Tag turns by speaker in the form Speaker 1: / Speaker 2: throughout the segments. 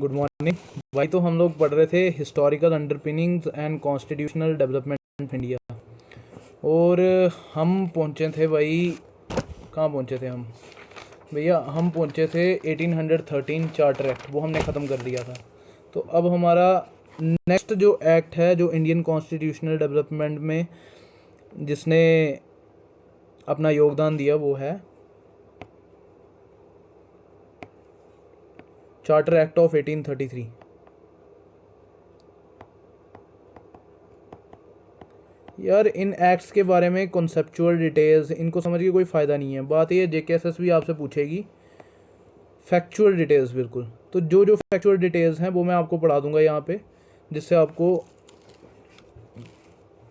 Speaker 1: Good morning भाई। तो हम लोग पढ़ रहे थे historical underpinnings and constitutional development of India, और हम पहुंचे थे भाई, कहाँ पहुंचे थे हम भैया? हम पहुंचे थे 1813 चार्टर एक्ट, वो हमने ख़त्म कर दिया था। तो अब हमारा नेक्स्ट जो एक्ट है, जो इंडियन कॉन्स्टिट्यूशनल डेवलपमेंट में जिसने अपना योगदान दिया, वो है चार्टर एक्ट ऑफ 1833। यार इन एक्ट्स के बारे में कॉन्सेप्चुअल डिटेल्स इनको समझ के कोई फ़ायदा नहीं है। बात ये जेकेएसएस भी आपसे पूछेगी फैक्चुअल डिटेल्स, बिल्कुल। तो जो जो फैक्चुअल डिटेल्स हैं वो मैं आपको पढ़ा दूंगा यहाँ पे, जिससे आपको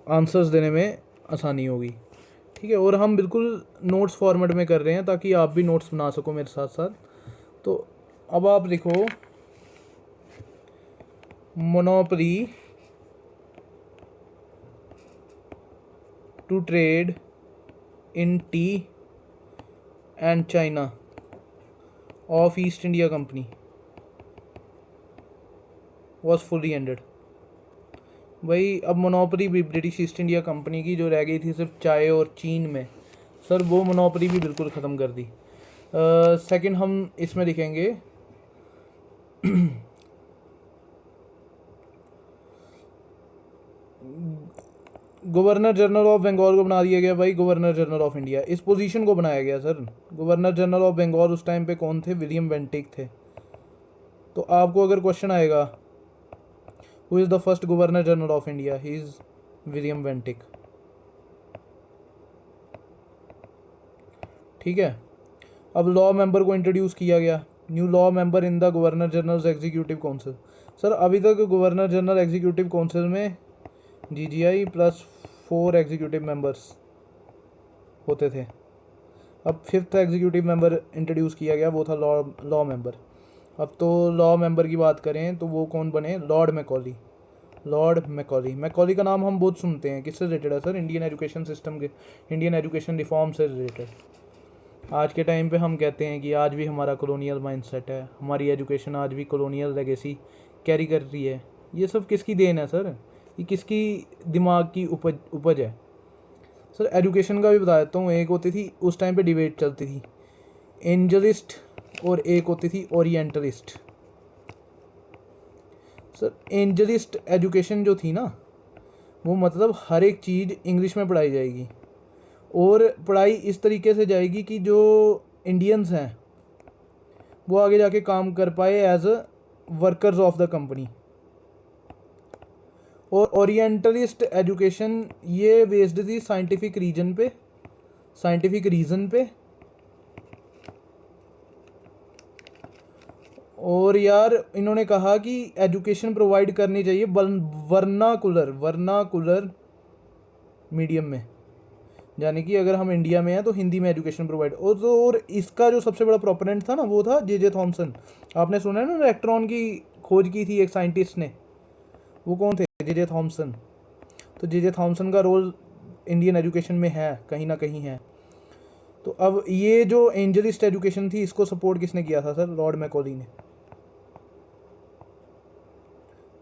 Speaker 1: आंसर्स देने में आसानी होगी, ठीक है। और हम बिल्कुल नोट्स फॉर्मेट में कर रहे हैं ताकि आप भी नोट्स बना सको मेरे साथ साथ। तो अब आप लिखो monopoly to trade in tea and China of East India Company was fully ended. भाई अब मोनोपोली भी ब्रिटिश ईस्ट इंडिया कंपनी की जो रह गई थी सिर्फ चाय और चीन में, सर वो मोनोपोली भी बिल्कुल ख़त्म कर दी। सेकंड हम इसमें लिखेंगे गवर्नर जनरल ऑफ बंगाल को बना दिया गया भाई गवर्नर जनरल ऑफ इंडिया। इस पोजीशन को बनाया गया sir. Governor general of Bengal उस टाइम पे कौन थे? विलियम बेंटिक थे। तो आपको अगर क्वेश्चन आएगा who is the first governor general of India, he is William Bentinck, ठीक है। अब लॉ मेंबर को इंट्रोड्यूस किया गया, new law member in the governor general executive council. Sir अभी तक गवर्नर जनरल एग्जीक्यूटिव काउंसिल में जीजीआई प्लस 4 एग्जीक्यूटिव मेंबर्स होते थे। अब 5th एग्जीक्यूटिव मेंबर इंट्रोड्यूस किया गया, वो था लॉ मेंबर। अब तो लॉ मेंबर की बात करें तो वो कौन बने? लॉर्ड मैकॉली। लॉर्ड मैकॉली, मैकॉली का नाम हम बहुत सुनते हैं। किससे रिलेटेड है सर? इंडियन एजुकेशन सिस्टम के, इंडियन एजुकेशन रिफॉर्म से रिलेटेड। आज के टाइम पे हम कहते हैं कि आज भी हमारा कॉलोनियल माइंडसेट है, हमारी एजुकेशन आज भी कॉलोनियल लेगेसी कैरी कर रही है। ये सब किसकी देन है सर? ये किसकी दिमाग की उपज है? सर एजुकेशन का भी बता देता हूँ। एक होती थी उस टाइम पे डिबेट चलती थी, एंजलिस्ट, और एक होती थी ओरिएंटलिस्ट। सर एंजलिस्ट एजुकेशन जो थी ना, वो मतलब हर एक चीज़ इंग्लिश में पढ़ाई जाएगी, और पढ़ाई इस तरीके से जाएगी कि जो इंडियंस हैं वो आगे जाके काम कर पाए as workers of the company. और ओरिएंटलिस्ट एजुकेशन ये बेस्ड थी साइंटिफिक रीजन पे, साइंटिफिक रीज़न पे। और यार इन्होंने कहा कि एजुकेशन प्रोवाइड करनी चाहिए वर्नाकुलर मीडियम में, यानी कि अगर हम इंडिया में हैं तो हिंदी में एजुकेशन प्रोवाइड। और इसका जो सबसे बड़ा प्रोपोनेंट था ना, वो था जे थॉमसन। आपने सुना है ना, इलेक्ट्रॉन की खोज की थी एक साइंटिस्ट ने, वो कौन थे? J Thomson. तो जे थॉमसन का रोल इंडियन एजुकेशन में है, कहीं ना कहीं है। तो अब ये जो एंजलिस्ट एजुकेशन थी, इसको सपोर्ट किसने किया था सर? लॉर्ड मैकॉली ने।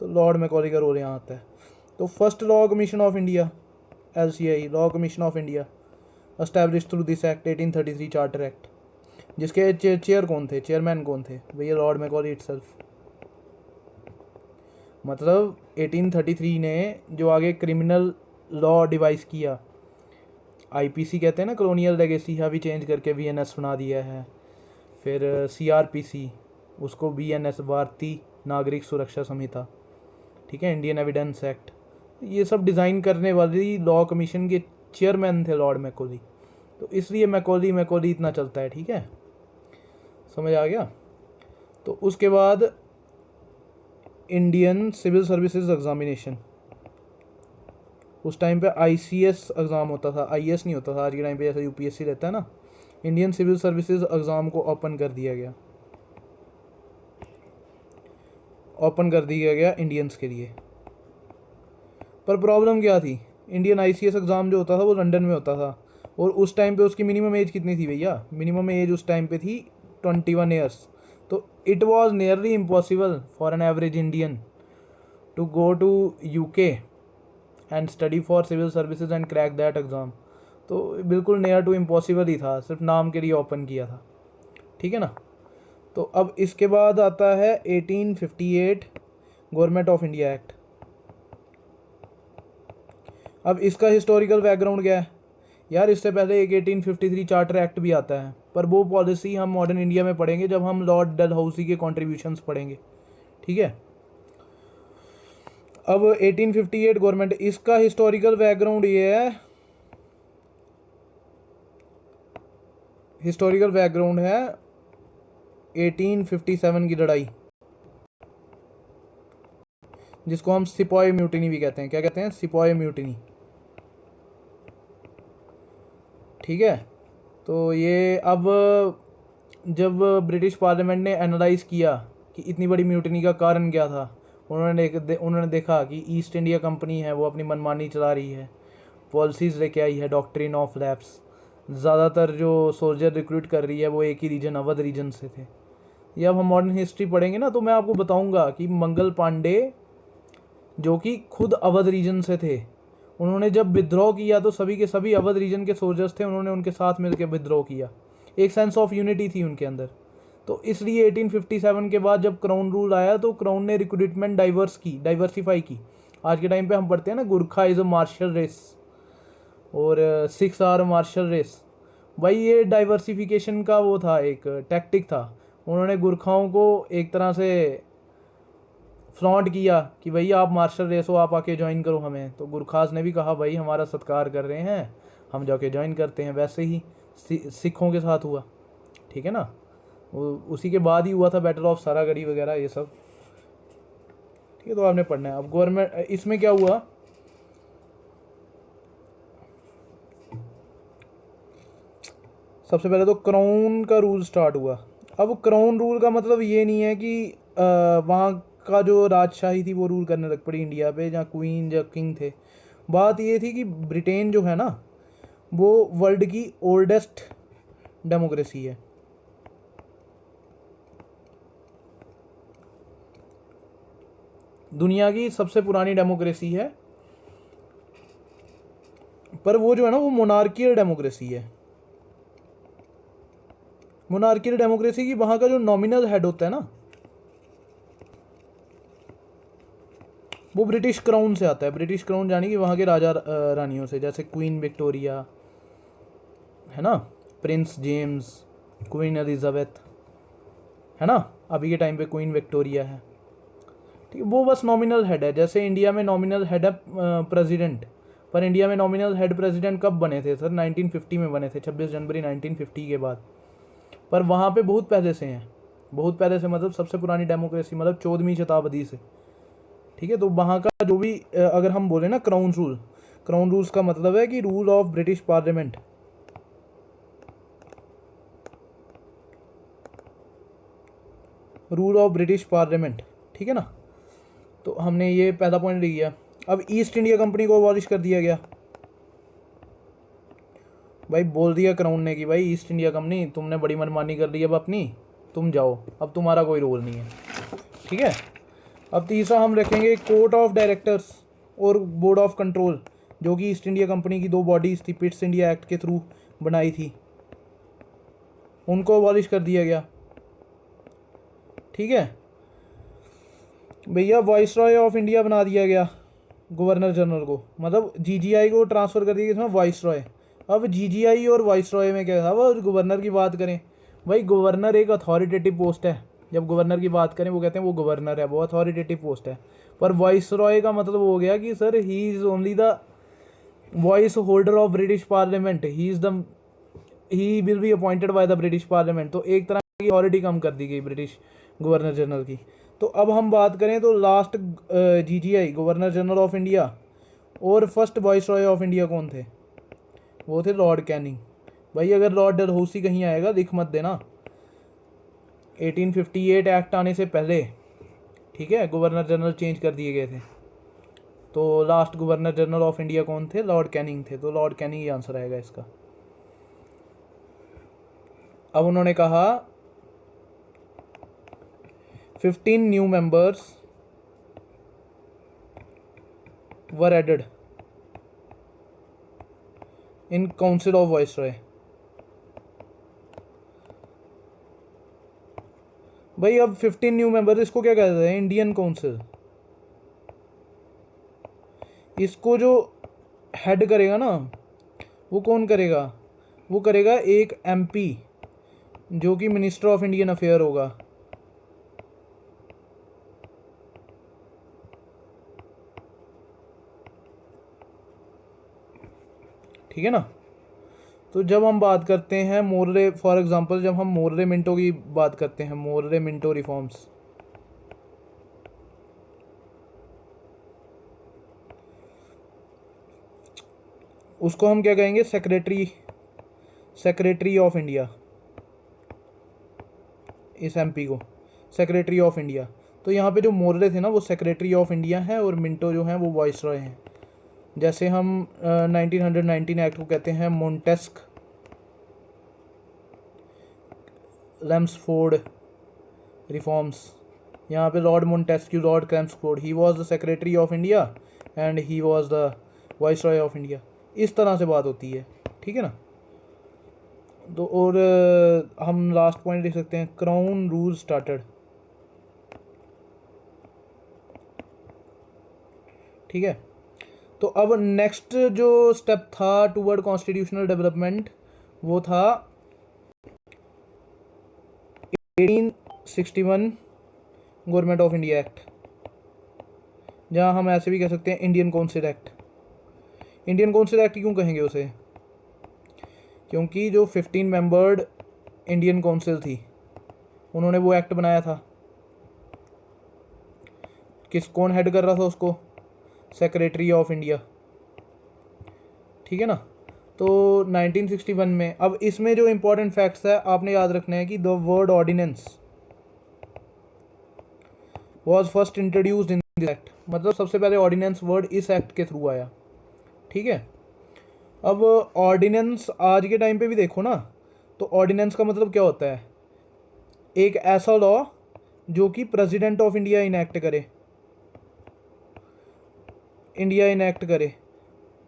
Speaker 1: तो लॉर्ड मैकॉली का रोल यहाँ आता है। तो first law commission of India, LCI law commission of India, establish through this act 1833 charter act, जिसके चेयर कौन थे, चेयरमैन कौन थे? भैया लॉर्ड मैकॉली इटसेल्फ। मतलब 1833 ने जो आगे क्रिमिनल लॉ डिवाइस किया, IPC कहते हैं ना, कॉलोनियल लेगेसी हैवी चेंज करके VNS बना दिया है। फिर CRPC, उसको VNS भारतीय नागरिक सुरक्षा संहिता, ठीक है, इंडियन एविडेंस एक्ट। ये सब डिज़ाइन करने वाली लॉ कमीशन के चेयरमैन थे लॉर्ड मैकॉली। तो इसलिए मैकॉली इतना चलता है, ठीक है, समझ आ गया। तो उसके बाद इंडियन सिविल सर्विसेज एग्जामिनेशन, उस टाइम पे ICS एग्ज़ाम होता था, IS नहीं होता था। आज के टाइम पे जैसे UPSC रहता है ना, इंडियन सिविल सर्विसेज एग्ज़ाम को ओपन कर दिया गया, इंडियंस के लिए। पर प्रॉब्लम क्या थी? इंडियन ICS एग्ज़ाम जो होता था वो लंदन में होता था, और उस टाइम पे उसकी मिनिमम एज कितनी थी भैया? मिनिमम एज उस टाइम पे थी 21 ईयर्स। तो it was nearly impossible for an average Indian to go to UK and study for civil services and crack that exam. तो बिल्कुल नियर टू इम्पॉसिबल ही था, सिर्फ नाम के लिए ओपन किया था, ठीक है ना। तो अब इसके बाद आता है 1858 गवर्नमेंट ऑफ इंडिया एक्ट। अब इसका हिस्टोरिकल बैकग्राउंड क्या है यार, इससे पहले एक 1853 चार्टर एक्ट भी आता है, पर वो पॉलिसी हम मॉडर्न इंडिया में पढ़ेंगे जब हम लॉर्ड डलहौसी के कॉन्ट्रीब्यूशंस पढ़ेंगे, ठीक है। अब 1858 गवर्नमेंट, इसका हिस्टोरिकल बैकग्राउंड ये है, हिस्टोरिकल बैकग्राउंड है 1857 की लड़ाई, जिसको हम सिपाही म्यूटिनी भी कहते हैं। क्या कहते हैं? सिपाही म्यूटिनी, ठीक है। तो ये अब जब ब्रिटिश पार्लियामेंट ने एनालाइज किया कि इतनी बड़ी म्यूटिनी का कारण क्या था, उन्होंने देखा कि ईस्ट इंडिया कंपनी है वो अपनी मनमानी चला रही है, पॉलिसीज़ लेके आई है, डॉक्ट्रिन ऑफ लैप्स, ज़्यादातर जो सोल्जर रिक्रूट कर रही है वो एक ही रीजन, अवध रीजन से थे। ये अब हम मॉडर्न हिस्ट्री पढ़ेंगे ना, तो मैं आपको बताऊंगा कि मंगल पांडे जो कि खुद अवध रीजन से थे, उन्होंने जब विद्रोह किया तो सभी के सभी अवध रीजन के सोल्जर्स थे, उन्होंने उनके साथ मिलकर विद्रोह किया, एक सेंस ऑफ यूनिटी थी उनके अंदर। तो इसलिए 1857 के बाद जब क्राउन रूल आया तो क्राउन ने रिक्रूटमेंट डाइवर्सिफाई की। आज के टाइम पे हम पढ़ते हैं ना, Gurkha is a martial race और सिक्स आर मार्शल रेस। भाई ये डाइवर्सिफिकेशन का वो था, एक टैक्टिक था। उन्होंने गुरखाओं को एक तरह से फ्लॉन्ट किया कि भाई आप मार्शल रेस हो, आप आके ज्वाइन करो हमें। तो गुरखास ने भी कहा भाई हमारा सत्कार कर रहे हैं, हम जाके ज्वाइन करते हैं। वैसे ही सिखों के साथ हुआ, ठीक है ना। उसी के बाद ही हुआ था बैटल ऑफ सारागढ़ी वगैरह ये सब, ठीक है। तो आपने पढ़ना है। अब गवर्नमेंट, इसमें क्या हुआ, सबसे पहले तो क्राउन का रूल स्टार्ट हुआ। अब क्राउन रूल का मतलब ये नहीं है कि वहाँ का जो राजशाही थी वो रूल करने लग पड़ी इंडिया पे, जहाँ क्वीन या किंग थे। बात ये थी कि ब्रिटेन जो है ना वो वर्ल्ड की ओल्डेस्ट डेमोक्रेसी है। दुनिया की सबसे पुरानी डेमोक्रेसी है, पर वो जो है ना वो मोनार्कियल डेमोक्रेसी है। मोनार्कियल डेमोक्रेसी की वहाँ का जो नॉमिनल हेड होता है ना वो ब्रिटिश क्राउन से आता है। ब्रिटिश क्राउन यानी कि वहाँ के राजा रानियों से, जैसे क्वीन विक्टोरिया है ना, प्रिंस जेम्स, क्वीन एलिजाबेथ है ना, अभी के टाइम पे क्वीन विक्टोरिया है, ठीक है। वो बस नॉमिनल हेड है। जैसे इंडिया में नॉमिनल हेड है प्रेसिडेंट, पर इंडिया में नॉमिनल हेड प्रेसिडेंट कब बने थे सर? 1950 में बने थे, 26 जनवरी 1950 के बाद। पर वहाँ पे बहुत पहले से हैं, बहुत पहले से मतलब सबसे पुरानी डेमोक्रेसी मतलब 14वीं शताब्दी से, ठीक है। तो वहाँ का जो भी अगर हम बोले ना क्राउन रूल, क्राउन रूल्स का मतलब है कि rule of British parliament, rule of British parliament, ठीक है ना। तो हमने ये पहला पॉइंट लिया। अब ईस्ट इंडिया कंपनी को अबॉलिश कर दिया गया। भाई बोल दिया क्राउन ने कि भाई ईस्ट इंडिया कंपनी तुमने बड़ी मनमानी कर ली, अब अपनी तुम जाओ, अब तुम्हारा कोई रोल नहीं है, ठीक है। अब तीसरा हम रखेंगे कोर्ट ऑफ डायरेक्टर्स और बोर्ड ऑफ कंट्रोल, जो कि ईस्ट इंडिया कंपनी की दो बॉडीज़ थी, पिट्स इंडिया एक्ट के थ्रू बनाई थी, उनको अबॉलिश कर दिया गया, ठीक है भैया। वाइसरॉय ऑफ इंडिया बना दिया गया गवर्नर जनरल को, मतलब जीजीआई को ट्रांसफ़र कर दिया गया वाइसरॉय। अब जीजीआई और वाइसरॉय में क्या था, वो गवर्नर की बात करें, भाई गवर्नर एक अथॉरिटेटिव पोस्ट है। जब गवर्नर की बात करें वो कहते हैं वो गवर्नर है, वो अथॉरिटेटिव पोस्ट है। पर वाइसरॉय का मतलब हो गया कि sir he is only the voice holder of British parliament, he will be appointed by the British parliament. तो एक तरह की अथॉरिटी कम कर दी गई ब्रिटिश गवर्नर जनरल की। तो अब हम बात करें तो last GGI governor general of India और फर्स्ट वाइसरॉय ऑफ इंडिया कौन थे? वो थे लॉर्ड कैनिंग। भाई अगर लॉर्ड डलहौसी कहीं आएगा लिख मत देना, 1858 एक्ट आने से पहले, ठीक है, गवर्नर जनरल चेंज कर दिए गए थे। तो last governor general of India कौन थे? लॉर्ड कैनिंग थे। तो लॉर्ड कैनिंग ही आंसर आएगा इसका। अब उन्होंने कहा 15 new members were added in Council of Viceroy. भाई अब 15 न्यू मेंबर, इसको क्या कहते हैं? Indian council. इसको जो हेड करेगा ना, वो कौन करेगा? वो करेगा एक एमपी, जो कि मिनिस्टर ऑफ इंडियन अफेयर होगा। ठीक है ना? तो जब हम बात करते हैं मोर्रे, फॉर एग्जांपल जब हम मोर्रे मिंटो की बात करते हैं, मोर्रे मिंटो रिफॉर्म्स, उसको हम क्या कहेंगे? Secretary of India. इस एमपी को सेक्रेटरी ऑफ इंडिया। तो यहाँ पे जो मोर्रे थे ना, वो सेक्रेटरी ऑफ इंडिया हैं, और मिंटो जो हैं वो वाइसरॉय हैं। जैसे हम 1919 एक्ट को कहते हैं मोंटेस्क लैम्सफोर्ड रिफॉर्म्स। यहाँ पे Lord Montagu, Lord Chelmsford, he was the secretary of India and he was the viceroy of India. इस तरह से बात होती है। ठीक है ना? तो और हम लास्ट पॉइंट लिख सकते हैं, क्राउन रूल स्टार्टेड। ठीक है? तो अब नेक्स्ट जो स्टेप था टूवर्ड कॉन्स्टिट्यूशनल डेवलपमेंट, वो था 1861 गवर्नमेंट ऑफ इंडिया एक्ट, जहाँ हम ऐसे भी कह सकते हैं Indian council act. Indian council act क्यों कहेंगे उसे? क्योंकि जो 15 मेंबर्ड इंडियन काउंसिल थी, उन्होंने वो एक्ट बनाया था। कौन हेड कर रहा था उसको? Secretary of India. ठीक है ना? तो 1961 में, अब इसमें जो इंपॉर्टेंट फैक्ट्स है आपने याद रखना है कि the word ordinance was first introduced in this act. मतलब सबसे पहले ऑर्डिनेंस वर्ड इस एक्ट के थ्रू आया। ठीक है? अब ऑर्डिनेंस आज के टाइम पे भी देखो ना, तो ऑर्डिनेंस का मतलब क्या होता है? एक ऐसा लॉ जो कि प्रेसिडेंट ऑफ इंडिया इनैक्ट करे,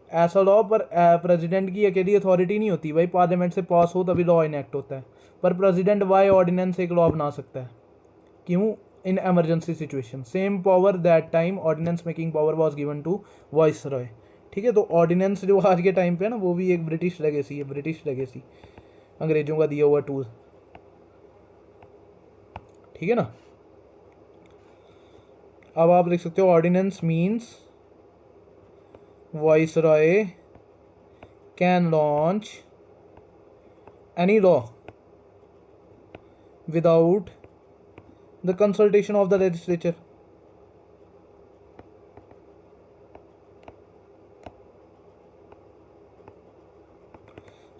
Speaker 1: ऐसा लॉ। पर प्रेसिडेंट की अकेली अथॉरिटी नहीं होती भाई, पार्लियामेंट से पास हो तभी लॉ इनैक्ट होता है। पर प्रेसिडेंट बाय ऑर्डिनेंस एक लॉ बना सकता है। क्यों? In emergency situation. Same power that time ordinance making power was given to viceroy. ठीक है? तो ऑर्डिनेंस जो आज के टाइम पे है ना, वो भी एक ब्रिटिश लेगेसी है, अंग्रेजों का दिया हुआ टूल। ठीक है ना? अब आप लिख सकते हो ordinance means viceroy can launch any law without the consultation of the legislature.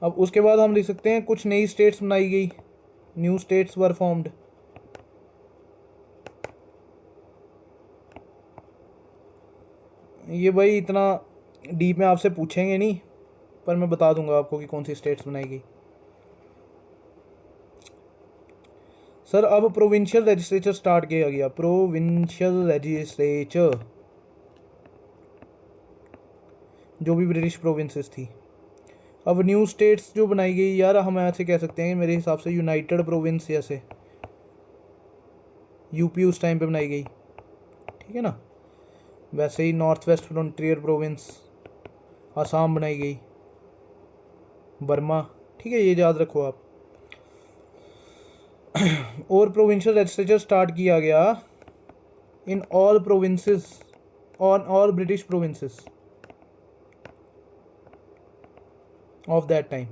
Speaker 1: अब उसके बाद हम लिख सकते हैं कुछ नई स्टेट्स बनाई गई, न्यू स्टेट्स वर फॉर्म्ड। ये भाई इतना डीप में आपसे पूछेंगे नहीं, पर मैं बता दूंगा आपको कि कौन सी स्टेट्स बनाई गई। सर अब प्रोविंशियल लेजिस्लेचर स्टार्ट किया गया, प्रोविंशियल लेजिस्लेचर, जो भी ब्रिटिश प्रोविंसेस थी। अब न्यू स्टेट्स जो बनाई गई, यार हम ऐसे कह सकते हैं मेरे हिसाब से यूनाइटेड प्रोविंस, जैसे यूपी उस टाइम पे बनाई गई। ठीक है ना? वैसे ही North West Frontier Province Assam बनाई गई, बर्मा। ठीक है? ये याद रखो आप। और प्रोविंशियल लेजिस्लेचर स्टार्ट किया गया in all provinces, on all British provinces of that time.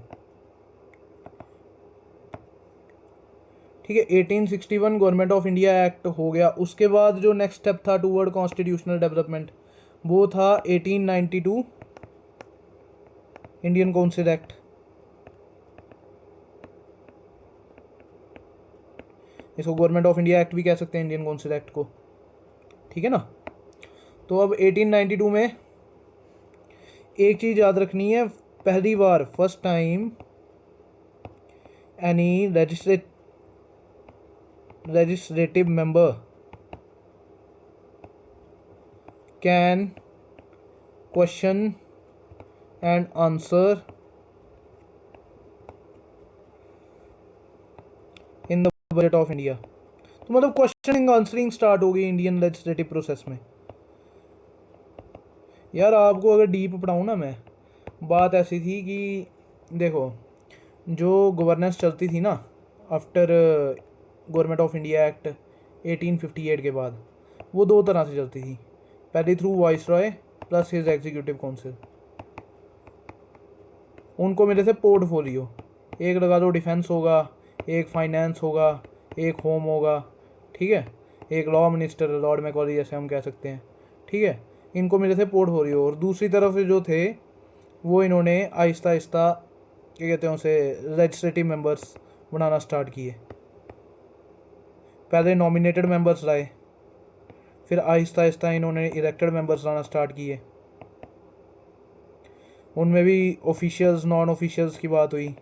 Speaker 1: ठीक है? 1861 गवर्नमेंट ऑफ इंडिया एक्ट हो गया। उसके बाद जो नेक्स्ट स्टेप था टूवर्ड कॉन्स्टिट्यूशनल डेवलपमेंट, वो था 1892 इंडियन काउंसिल एक्ट। इसको गवर्नमेंट ऑफ इंडिया एक्ट भी कह सकते हैं, इंडियन काउंसिल एक्ट को। ठीक है ना? तो अब 1892 में एक चीज़ याद रखनी है, पहली बार, first time, any legislative member can question and answer in the budget of India। तो मतलब क्वेश्चनिंग आंसरिंग स्टार्ट हो गई इंडियन लेजिस्लेटिव प्रोसेस में। यार आपको अगर डीप पढ़ाऊँ ना मैं, बात ऐसी थी कि देखो जो गवर्नेंस चलती थी ना after government of India act 1858 के बाद, वो दो तरह से चलती थी। पहले through vice Roy plus his executive council. उनको मिले थे पोर्टफोलियो, एक लगा दो डिफेंस होगा, एक फाइनेंस होगा, एक होम होगा, ठीक है, एक लॉ मिनिस्टर, लॉर्ड मैकॉली जैसे हम कह सकते हैं, ठीक है। इनको मिले थे पोर्टफोलियो। और दूसरी तरफ जो थे वो इन्होंने आहिस्ता आहिस्ता क्या कहते हैं उसे लेजिस्लेटिव मेंबर्स बनाना स्टार्ट किए। पहले नॉमिनेटेड मेंबर्स लाए, फिर आहिस्ता आहिस्ता इन्होंने इलेक्टेड मेंबर्स लाना स्टार्ट किए। उनमें भी ऑफिशियल्स नॉन ऑफिशियल्स की बात हुई।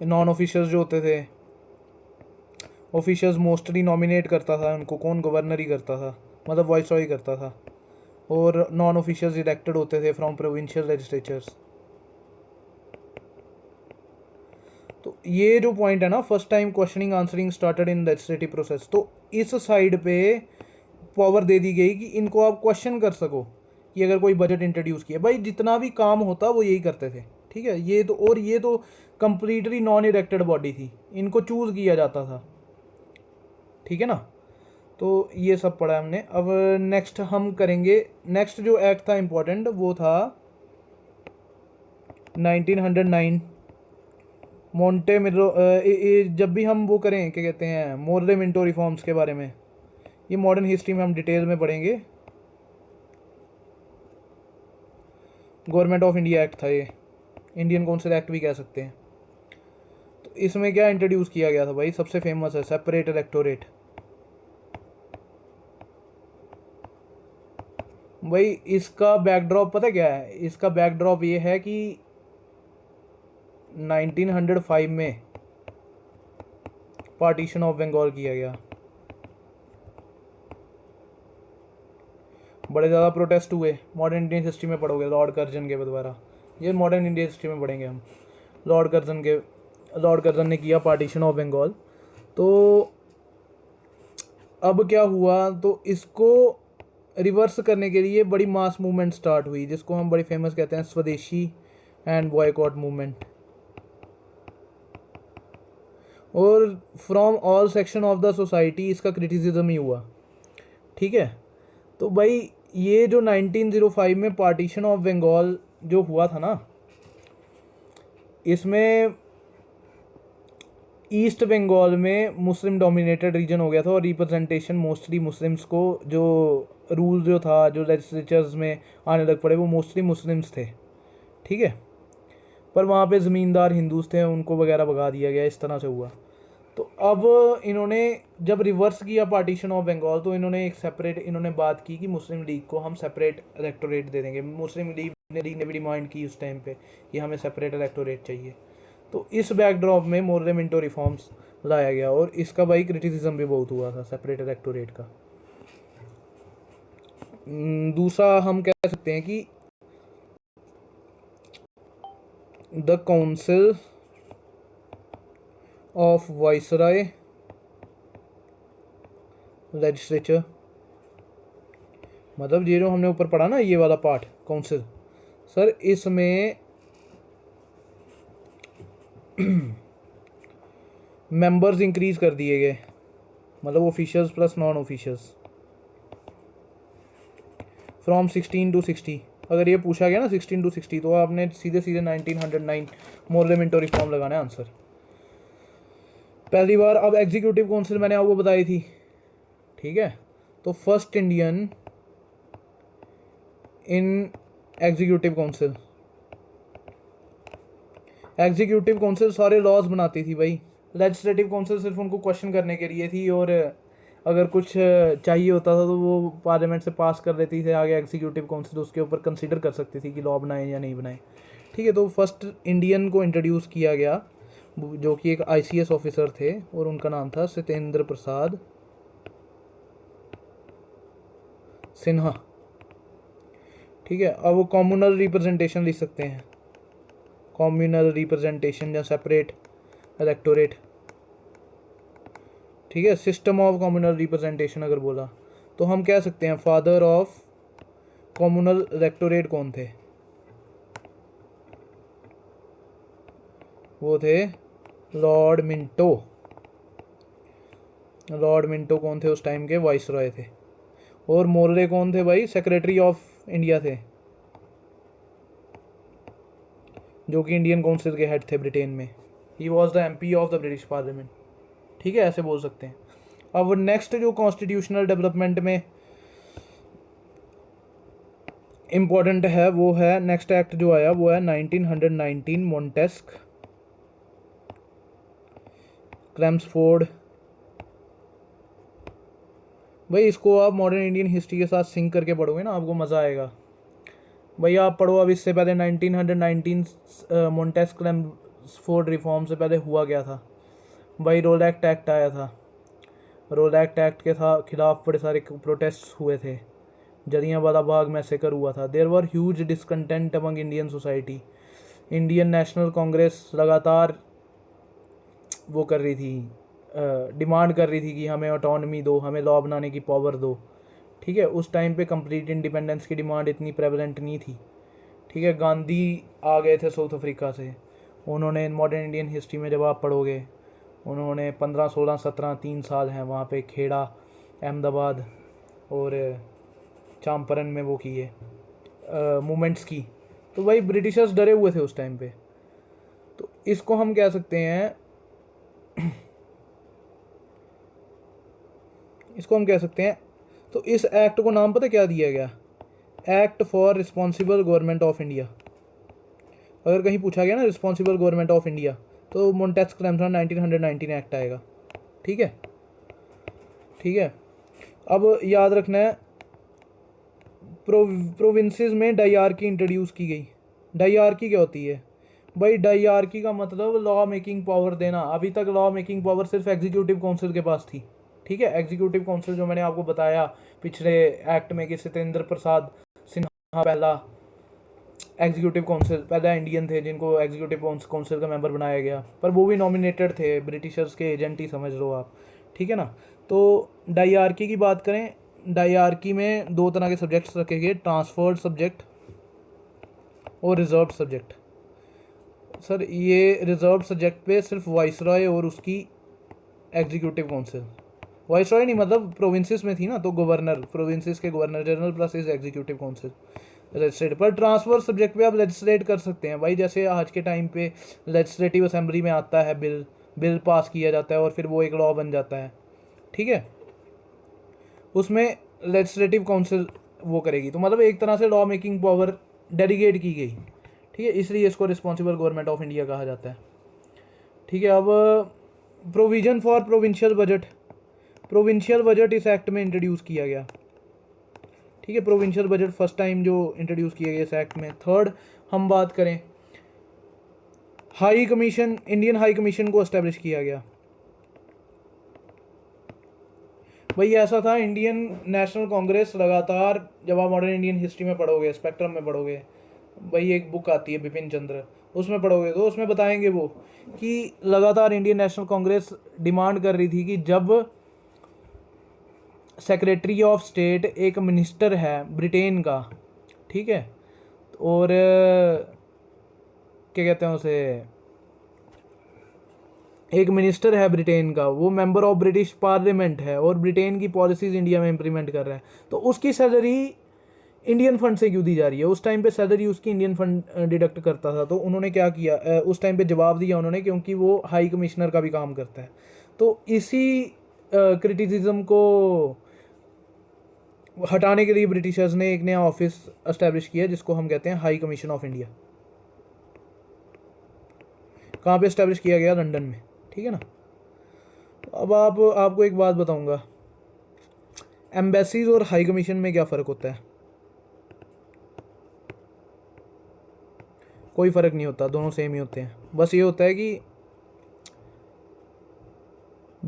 Speaker 1: नॉन ऑफिशियल्स जो होते थे, ऑफिशियल्स मोस्टली नॉमिनेट करता था उनको कौन, गवर्नर ही करता था, मतलब वॉइस रॉय करता था। और नॉन ऑफिशियल्स इलेक्टेड होते थे फ्रॉम प्रोविंशियल लेजिस्लेचर्स। तो ये जो पॉइंट है ना, first time questioning answering started in legislative process, तो इस साइड पे पावर दे दी गई कि इनको आप क्वेश्चन कर सको कि अगर कोई बजट इंट्रोड्यूस किया, भाई जितना भी काम होता वो यही करते थे, ठीक है। ये तो, और ये तो कंप्लीटली नॉन इलेक्टेड बॉडी थी, इनको चूज़ किया जाता था, ठीक है ना। तो ये सब पढ़ा हमने। अब नेक्स्ट हम करेंगे, नेक्स्ट जो एक्ट था इम्पोर्टेंट वो था 1909 मोंटे मिलो। जब भी हम वो करें क्या कहते हैं मोर्ले मिंटो रिफॉर्म्स के बारे में, ये मॉडर्न हिस्ट्री में हम डिटेल में पढ़ेंगे। गवर्नमेंट ऑफ इंडिया एक्ट था ये, इंडियन काउंसिल एक्ट भी कह सकते हैं। तो इसमें क्या इंट्रोड्यूस किया गया था भाई, सबसे फेमस है सेपरेट इलेक्टोरेट। भाई इसका बैकड्रॉप पता क्या है, इसका बैकड्रॉप ये है कि 1905 में पार्टीशन ऑफ बंगाल किया गया। बड़े ज़्यादा प्रोटेस्ट हुए, मॉडर्न इंडियन हिस्ट्री में पढ़ोगे लॉर्ड कर्जन के द्वारा, ये मॉडर्न इंडियन हिस्ट्री में पढ़ेंगे हम। लॉर्ड कर्जन ने किया पार्टीशन ऑफ बंगाल। तो अब क्या हुआ, तो इसको रिवर्स करने के लिए बड़ी मास मूवमेंट स्टार्ट हुई, जिसको हम बड़ी फेमस कहते हैं स्वदेशी एंड बॉयकॉट मूवमेंट। और from all section of the society इसका क्रिटिसिज्म ही हुआ, ठीक है। तो भाई ये जो 1905 में पार्टीशन ऑफ बंगाल जो हुआ था ना, इसमें ईस्ट बंगाल में मुस्लिम डोमिनेटेड रीजन हो गया था और रिप्रेजेंटेशन मोस्टली मुस्लिम्स को, जो रूल जो था जो लेजिस्लेचर्स में आने लग पड़े वो मोस्टली मुस्लिम्स थे, ठीक है। पर वहाँ पे ज़मींदार हिंदूज थे, उनको वगैरह भगा दिया गया, इस तरह से हुआ। तो अब इन्होंने जब रिवर्स किया पार्टीशन ऑफ बंगाल, तो इन्होंने एक सेपरेट इन्होंने बात की कि मुस्लिम लीग को हम सेपरेट इलेक्टोरेट दे देंगे। मुस्लिम लीग ने भी डिमांड की उस टाइम पे कि हमें सेपरेट इलेक्टोरेट चाहिए। तो इस बैकड्रॉप में मोर्ले मिंटो रिफॉर्म्स लाया गया और इसका भाई क्रिटिसिज्म भी बहुत हुआ था सेपरेट इलेक्टोरेट का। दूसरा हम कह सकते हैं कि the council of viceroy legislature, मतलब ये जो हमने ऊपर पढ़ा ना ये वाला पार्ट काउंसिल, सर इसमें मेंबर्स इंक्रीज कर दिए गए, मतलब officials plus non officials, from 16 to 60। अगर ये पूछा गया ना 16 to 60 तो आपने सीधे सीधे 1909 मोर्ले मिंटो रिफॉर्म लगाना है आंसर। पहली बार अब एग्जीक्यूटिव काउंसिल मैंने आपको बताई थी, ठीक है। तो first Indian in executive council, executive council सारे लॉज बनाती थी भाई, लेजिस्लेटिव काउंसिल सिर्फ उनको क्वेश्चन करने के लिए थी, और अगर कुछ चाहिए होता था तो वो पार्लियामेंट से पास कर लेती थी, आगे एग्जीक्यूटिव काउंसिल उसके ऊपर कंसिडर कर सकती थी कि लॉ बनाए या नहीं बनाए, ठीक है। तो फर्स्ट इंडियन को इंट्रोड्यूस किया गया जो कि एक आईसीएस ऑफिसर थे और उनका नाम था सत्येंद्र प्रसाद सिन्हा। ठीक है, अब वो कम्युनल रिप्रेजेंटेशन लिख सकते हैं, कम्युनल रिप्रेजेंटेशन या सेपरेट इलेक्टोरेट। ठीक है, सिस्टम ऑफ कम्युनल रिप्रेजेंटेशन अगर बोला तो हम कह सकते हैं फादर ऑफ कम्युनल इलेक्टोरेट कौन थे? वो थे लॉर्ड मिंटो। लॉर्ड मिंटो कौन थे? उस टाइम के वाइस रॉय थे। और मोर्ले कौन थे भाई? सेक्रेटरी ऑफ इंडिया थे, जो कि इंडियन काउंसिल के हेड थे ब्रिटेन में। ही was the MP of the British parliament. ठीक है, ऐसे बोल सकते हैं। अब नेक्स्ट जो कॉन्स्टिट्यूशनल डेवलपमेंट में इम्पॉर्टेंट है वो है, नेक्स्ट एक्ट जो आया वो है 1919 मोंटेस्क क्लेम्सफोर्ड। भाई इसको आप मॉडर्न इंडियन हिस्ट्री के साथ सिंक करके पढ़ोगे ना, आपको मज़ा आएगा। भाई आप पढ़ो अब इससे पहले 1919 मोंटेस्क क्लेम्सफोर्ड रिफॉर्म से पहले हुआ क्या था। भाई रोल एक्ट आया था। रोल एक्ट के खिलाफ बड़े सारे प्रोटेस्ट हुए थे। जलियांवाला बाग मैसेकर हुआ था। There were huge discontent among Indian society. Indian National Congress लगातार वो कर रही थी, डिमांड कर रही थी कि हमें ऑटोनमी दो, हमें लॉ बनाने की पावर दो। ठीक है, उस टाइम पे कंप्लीट इंडिपेंडेंस की डिमांड इतनी प्रेवलेंट नहीं थी। ठीक है, गांधी आ गए थे साउथ अफ्रीका से। उन्होंने मॉडर्न इंडियन हिस्ट्री में जब आप पढ़ोगे, उन्होंने 15, 16, 17 3 साल हैं वहाँ पे खेड़ा, अहमदाबाद और चंपारण में वो किए मूवमेंट्स की। तो भाई ब्रिटिशर्स डरे हुए थे उस टाइम पे। तो इसको हम कह सकते हैं इसको हम कह सकते हैं तो इस एक्ट को नाम पता क्या दिया गया? Act for responsible government of India. अगर कहीं पूछा गया ना रिस्पॉन्सिबल गवर्नमेंट ऑफ इंडिया, तो मोंटेस्क क्लेम्सफोर्ड 1919 एक्ट आएगा। ठीक है, ठीक है। अब याद रखना है, प्रोविंसेस में डायआर्की इंट्रोड्यूस की गई। डायआर्की क्या होती है भाई? डायआर्की का मतलब लॉ मेकिंग पावर देना। अभी तक लॉ मेकिंग पावर सिर्फ एग्जीक्यूटिव काउंसिल के पास थी। ठीक है, एग्जीक्यूटिव काउंसिल जो मैंने आपको बताया पिछले एक्ट में कि सत्येंद्र प्रसाद सिन्हा पहला एग्जीक्यूटिव काउंसिल, पहला इंडियन थे जिनको एग्जीक्यूटिव काउंसिल का मेंबर बनाया गया, पर वो भी नॉमिनेटेड थे, ब्रिटिशर्स के एजेंट ही समझ लो आप। ठीक है ना। तो डायआर्की की बात करें, डायआर्की में दो तरह के सब्जेक्ट्स रखे गए, ट्रांसफर्ड सब्जेक्ट और रिजर्व्ड सब्जेक्ट। सर ये रिजर्व्ड सब्जेक्ट पे सिर्फ वाइसरॉय और उसकी एग्जीक्यूटिव काउंसिल, वाइसरॉय नहीं मतलब प्रोविंसेस में थी ना, तो गवर्नर, प्रोविंसेस के governor general plus is executive council legislate. पर ट्रांसफर सब्जेक्ट पे आप लेजिस्लेट कर सकते हैं भाई, जैसे आज के टाइम पे लेजिस्लेटिव असेंबली में आता है बिल पास किया जाता है और फिर वो एक लॉ बन जाता है। ठीक है, उसमें लेजिस्लेटिव काउंसिल वो करेगी, तो मतलब एक तरह से लॉ मेकिंग पावर डेलीगेट की गई। ठीक है, इसलिए इसको रिस्पॉन्सिबल गवर्नमेंट ऑफ इंडिया कहा जाता है। ठीक है, अब provision for provincial budget. Provincial budget इस एक्ट में इंट्रोड्यूस किया गया। ठीक है, प्रोविंशियल बजट फर्स्ट टाइम जो इंट्रोड्यूस किया गया इस एक्ट में। थर्ड हम बात करें, high commission, Indian high commission को एस्टेब्लिश किया गया। भाई ऐसा था, इंडियन नेशनल कांग्रेस लगातार, जब आप मॉडर्न इंडियन हिस्ट्री में पढ़ोगे, स्पेक्ट्रम में पढ़ोगे, भाई एक बुक आती है बिपिन चंद्र, उसमें पढ़ोगे तो उसमें बताएंगे वो कि लगातार इंडियन नेशनल कांग्रेस डिमांड कर रही थी कि जब सेक्रेटरी ऑफ स्टेट एक मिनिस्टर है ब्रिटेन का, ठीक है, और क्या कहते हैं उसे, एक मिनिस्टर है ब्रिटेन का, वो मेंबर ऑफ ब्रिटिश पार्लियामेंट है और ब्रिटेन की पॉलिसीज़ इंडिया में इम्प्लीमेंट कर रहा है, तो उसकी सैलरी इंडियन फंड से क्यों दी जा रही है? उस टाइम पे सैलरी उसकी इंडियन फंड डिडक्ट करता था। तो उन्होंने क्या किया, उस टाइम पे जवाब दिया उन्होंने, क्योंकि वो हाई कमिश्नर का भी काम करता है। तो इसी क्रिटिसिज्म को हटाने के लिए ब्रिटिशर्स ने एक नया ऑफिस एस्टेब्लिश किया जिसको हम कहते हैं हाई कमीशन ऑफ इंडिया। कहाँ पे एस्टेब्लिश किया गया? लंदन में। ठीक है ना। अब आपको एक बात बताऊंगा, एम्बेसीज और हाई कमीशन में क्या फ़र्क होता है? कोई फ़र्क नहीं होता, दोनों सेम ही होते हैं। बस ये होता है कि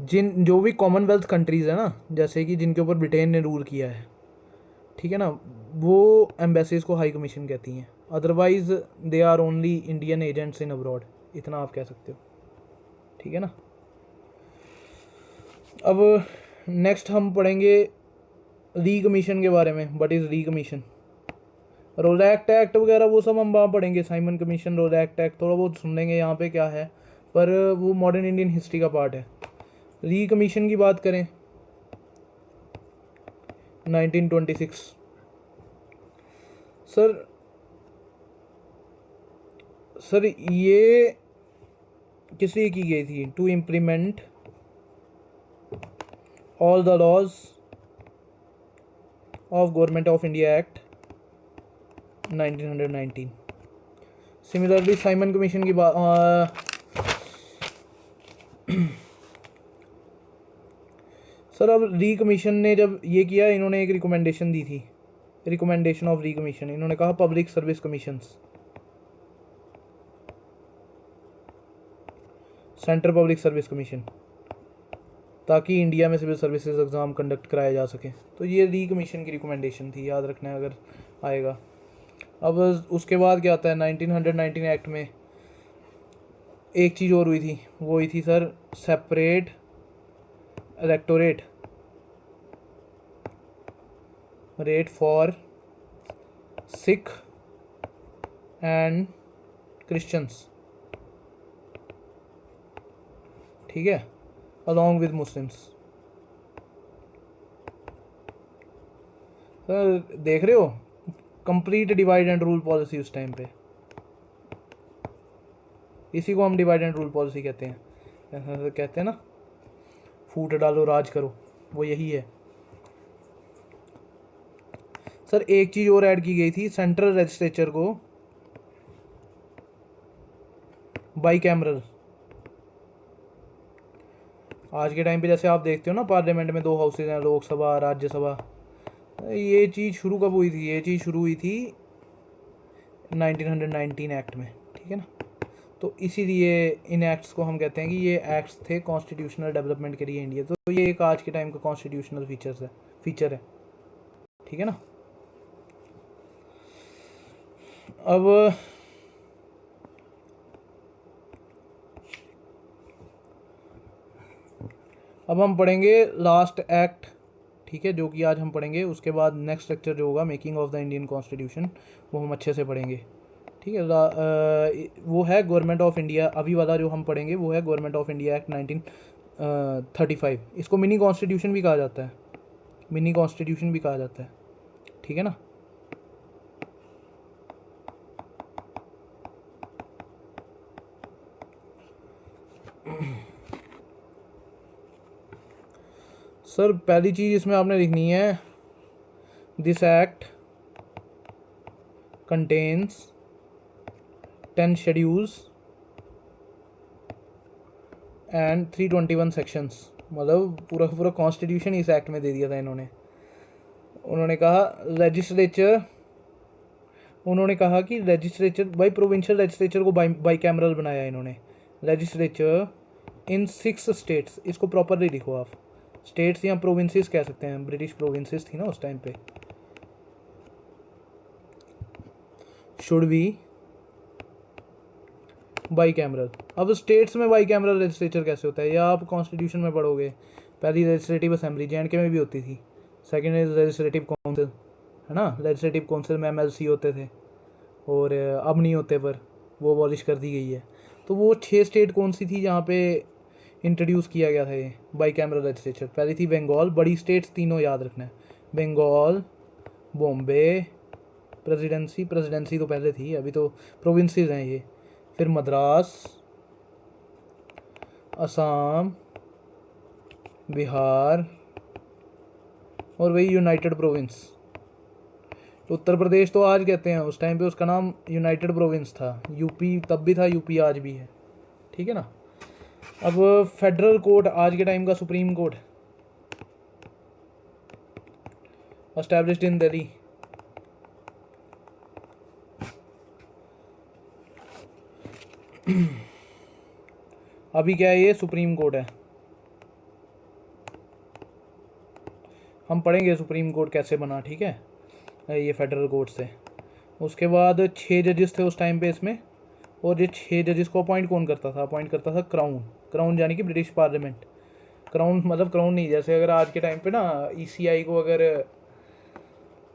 Speaker 1: जिन जो भी कॉमनवेल्थ कंट्रीज़ है ना, जैसे कि जिनके ऊपर ब्रिटेन ने रूल किया है, ठीक है ना, वो एम्बेसीज को हाई कमीशन कहती हैं। Otherwise they are only Indian agents in abroad, इतना आप कह सकते हो, ठीक है ना। अब नेक्स्ट हम पढ़ेंगे री कमीशन के बारे में। व्हाट इज़ री कमीशन? रोलैक्ट एक्ट वगैरह वो सब हम वहाँ पढ़ेंगे, साइमन कमीशन, रोलैक्ट एक्ट थोड़ा बहुत सुन लेंगे यहाँ पे क्या है, पर वो मॉडर्न इंडियन हिस्ट्री का पार्ट है। री कमीशन की बात करें 1926 सर सर ये किस लिए की गई थी? To implement all the laws of Government of India Act 1919। Similarly Simon Commission की बात सर अब री कमीशन ने जब ये किया, इन्होंने एक रिकमेंडेशन दी थी, रिकमेंडेशन ऑफ री कमीशन। इन्होंने कहा public service commissions, central public service commission, ताकि इंडिया में सिविल सर्विसेज एग्ज़ाम कंडक्ट कराया जा सके। तो ये री कमीशन की रिकमेंडेशन थी, याद रखना है अगर आएगा। अब उसके बाद क्या आता है? 1919 एक्ट में एक चीज़ और हुई थी, वो हुई थी sir separate electorate rate for Sikh and Christians, ठीक है, अलॉन्ग विद मुस्लिम्स। सर देख रहे हो, complete divide and rule policy उस टाइम पे, इसी को हम डिवाइड एंड रूल पॉलिसी कहते हैं। ऐसा कहते हैं ना, फूट डालो राज करो, वो यही है। सर एक चीज़ और ऐड की गई थी, सेंट्रल लेजिस्लेचर को बाई कैमरल। आज के टाइम पे जैसे आप देखते हो ना, पार्लियामेंट में 2 हाउसेज हैं, लोकसभा, राज्यसभा। ये चीज़ शुरू कब हुई थी? ये चीज़ शुरू हुई थी 1919 एक्ट में, ठीक है ना। तो इसीलिए इन एक्ट्स को हम कहते हैं कि ये एक्ट्स थे कॉन्स्टिट्यूशनल डेवलपमेंट के लिए इंडिया। तो ये एक आज के टाइम का कॉन्स्टिट्यूशनल फीचर है, ठीक है ना। अब हम पढ़ेंगे लास्ट एक्ट, ठीक है, जो कि आज हम पढ़ेंगे। उसके बाद नेक्स्ट लेक्चर जो होगा making of the Indian constitution, वो हम अच्छे से पढ़ेंगे, ठीक है। वो है गवर्नमेंट ऑफ इंडिया। अभी वाला जो हम पढ़ेंगे वो है गवर्नमेंट ऑफ इंडिया एक्ट 1935। इसको मिनी कॉन्स्टिट्यूशन भी कहा जाता है, मिनी कॉन्स्टिट्यूशन भी कहा जाता है, ठीक है ना। सर पहली चीज़ इसमें आपने लिखनी है, this act contains 10 schedules and 321 sections. मतलब पूरा पूरा कॉन्स्टिट्यूशन इस एक्ट में दे दिया था इन्होंने। उन्होंने कहा कि लेजिस्लेचर बाई प्रोविंशियल लेजिस्लेचर को बाई कैमरल बनाया इन्होंने। लेजिस्लेचर इन 6 स्टेट्स, इसको प्रॉपरली लिखो आप, स्टेट्स या प्रोविंसेस कह सकते हैं, ब्रिटिश प्रोविंसेस थी ना उस टाइम पे, शुड बी बाई कैमरल। अब स्टेट्स में बाई कैमरल लेजिस्लेचर कैसे होता है, या आप कॉन्स्टिट्यूशन में पढ़ोगे। पहली लेजिस्लेटिव असेंबली JNK में भी होती थी, सेकेंड इज लेजिस्लेटिव काउंसिल, है ना। लेजिस्लेटिव काउंसिल में MLC होते थे, और अब नहीं होते, पर वो अबॉलिश कर दी गई है। तो वो 6 स्टेट कौन सी थी जहाँ पे इंट्रोड्यूस किया गया था ये बाई कैमरल लेजिस्लेचर? पहली थी बंगाल, बड़ी स्टेट्स तीनों याद रखना है, बंगाल, बॉम्बे, प्रेसिडेंसी तो पहले थी, अभी तो प्रोविंसेस हैं ये। फिर मद्रास, असम, बिहार, और वही यूनाइटेड प्रोविंस। उत्तर प्रदेश तो आज कहते हैं, उस टाइम पे उसका नाम यूनाइटेड प्रोविंस था। यूपी तब भी था, यूपी आज भी है, ठीक है ना। अब फेडरल कोर्ट, आज के टाइम का supreme court, established in Delhi. अभी क्या है, ये सुप्रीम कोर्ट है, हम पढ़ेंगे सुप्रीम कोर्ट कैसे बना, ठीक है, ये फेडरल कोर्ट से। उसके बाद 6 जजेस थे उस टाइम पे इसमें, और ये 6 जजेस को अपॉइंट कौन करता था? अपॉइंट करता था क्राउन। क्राउन यानी कि ब्रिटिश पार्लियामेंट। क्राउन मतलब क्राउन नहीं, जैसे अगर आज के टाइम पे ना ईसीआई को अगर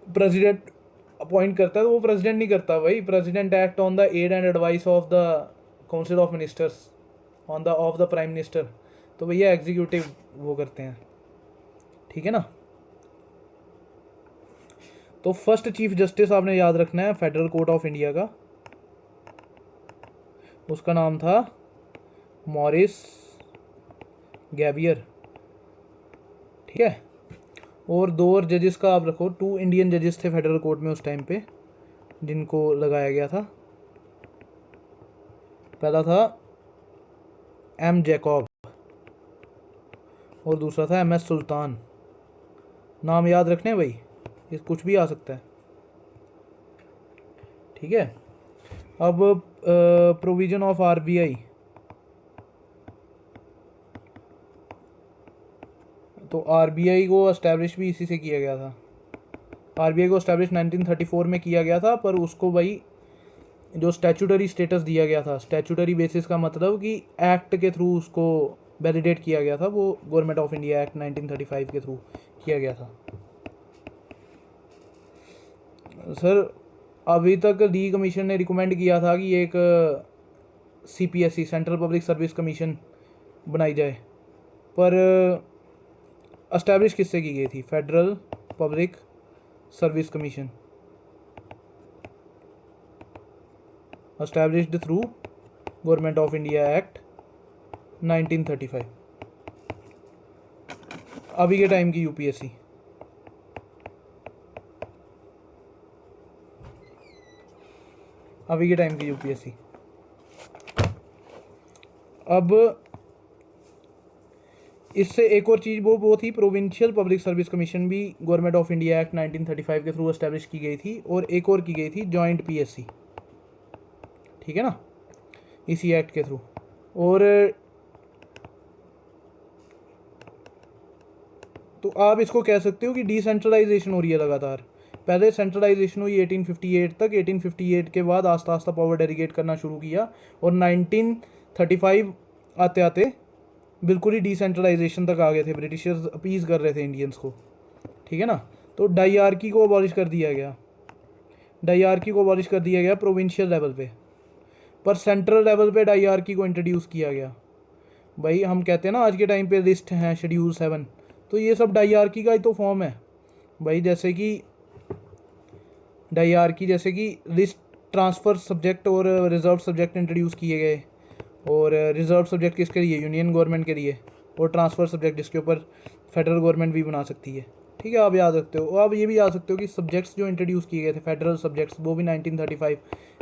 Speaker 1: प्रेसिडेंट अपॉइंट करता है तो वो प्रेसिडेंट नहीं करता भाई, president act on the aid and advice of the council of ministers on the of the prime minister. तो भैया एग्जीक्यूटिव वो करते हैं, ठीक है ना। तो फर्स्ट चीफ जस्टिस आपने याद रखना है फेडरल कोर्ट ऑफ इंडिया का, उसका नाम था मॉरिस गैबियर, ठीक है। और 2 और जजेस का आप रखो, 2 इंडियन जजेस थे फेडरल कोर्ट में उस टाइम पे जिनको लगाया गया था। पहला था एम जैकब और दूसरा था MS सुल्तान। नाम याद रखने भाई, ये कुछ भी आ सकता है, ठीक है। अब प्रोविजन ऑफ RBI, तो RBI को एस्टैब्लिश भी इसी से किया गया था। RBI को एस्टैब्लिश 1934 में किया गया था, पर उसको भाई जो स्टैचूटरी स्टेटस दिया गया था, स्टैचूटरी बेसिस का मतलब कि एक्ट के थ्रू उसको वैलिडेट किया गया था, वो गवर्नमेंट ऑफ इंडिया एक्ट 1935 के थ्रू किया गया था। सर अभी तक ली कमीशन ने रिकमेंड किया था कि एक CPSC central public service commission बनाई जाए, पर एस्टैब्लिश किससे की गई थी? Federal public service commission, established through government of India act 1935। अभी के टाइम की UPSC, अभी के टाइम की UPSC। अब इससे एक और चीज़ वो थी प्रोविंशियल पब्लिक सर्विस कमीशन, भी गवर्नमेंट ऑफ इंडिया एक्ट 1935 के थ्रू एस्टैब्लिश की गई थी, और एक और की गई थी जॉइंट PSC, ठीक है ना, इसी एक्ट के थ्रू। और तो आप इसको कह सकते हो कि डिसेंट्रलाइजेशन हो रही है लगातार। पहले सेंट्रलाइजेशन हुई 1858 तक, 1858 के बाद आस्ता आस्ता पावर डेलीगेट करना शुरू किया, और 1935 आते आते बिल्कुल ही डिसेंट्रलाइजेशन तक आ गए थे। ब्रिटिशर्स अपीज़ कर रहे थे इंडियंस को, ठीक है ना। तो डाइआर्की को अबॉलिश कर दिया गया, डाइआर्की को अबॉलिश कर दिया गया प्रोविंशियल लेवल पे, पर सेंट्रल लेवल पे डाइआर्की को इंट्रोड्यूस किया गया। भाई हम कहते हैं ना आज के टाइम पे लिस्ट हैं शेड्यूल 7, तो ये सब डाइआर्की का ही तो फॉर्म है भाई। जैसे कि डाइआर्की, जैसे कि लिस्ट ट्रांसफ़र सब्जेक्ट और रिजर्व सब्जेक्ट इंट्रोड्यूस किए गए, और रिजर्व सब्जेक्ट किसके लिए? यूनियन गवर्नमेंट के लिए, और ट्रांसफ़र सब्जेक्ट जिसके ऊपर फेडरल गवर्नमेंट भी बना सकती है, ठीक है। आप याद रखते हो। आप ये भी याद सकते हो कि सब्जेक्ट्स जो इंट्रोड्यूस किए गए थे फेडरल सब्जेक्ट्स, वो भी 1935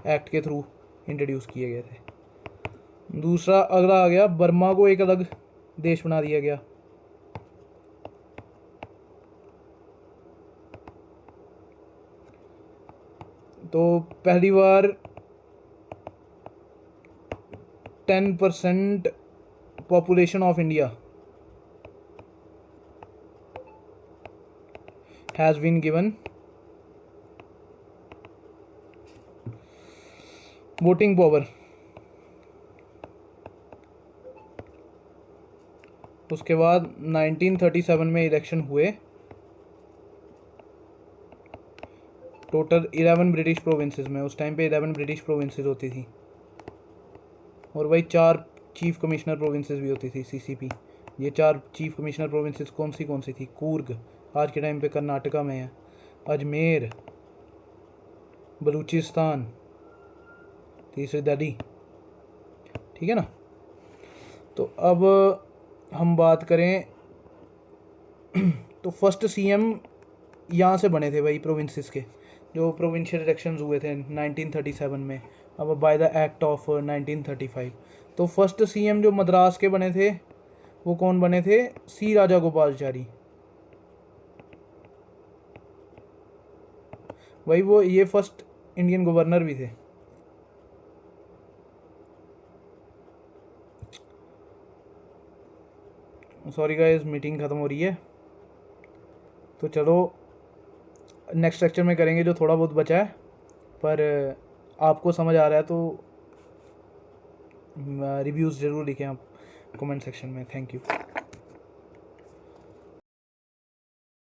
Speaker 1: एक्ट के थ्रू इंट्रोड्यूस किए गए थे। दूसरा अगला आ गया, बर्मा को एक अलग देश बना दिया गया। तो पहली बार 10% population of India has been given voting power. उसके बाद 1937 में इलेक्शन हुए, टोटल 11 ब्रिटिश प्रोविंसेस में, उस टाइम पे 11 ब्रिटिश प्रोविंसेस होती थी, और वही 4 चीफ कमिश्नर प्रोविंसेस भी होती थी, CCP। ये 4 चीफ कमिश्नर प्रोविंसेस कौन सी थी? कूर्ग, आज के टाइम पे कर्नाटका में है, अजमेर, बलूचिस्तान, तीसरी दिल्ली, ठीक है ना। तो अब हम बात करें तो फर्स्ट CM यहाँ से बने थे भाई प्रोविंसेस के, जो प्रोविंशियल इलेक्शंस हुए थे 1937 में, अब बाय द एक्ट ऑफ 1935। तो फर्स्ट CM जो मद्रास के बने थे वो कौन बने थे? C राजागोपालचारी। भाई वो ये फर्स्ट इंडियन गवर्नर भी थे। सॉरी गाइस, मीटिंग ख़त्म हो रही है, तो चलो नेक्स्ट लेक्चर में करेंगे जो थोड़ा बहुत बचा है, पर आपको समझ आ रहा है तो रिव्यूज़ ज़रूर लिखें आप कमेंट सेक्शन में। Thank you.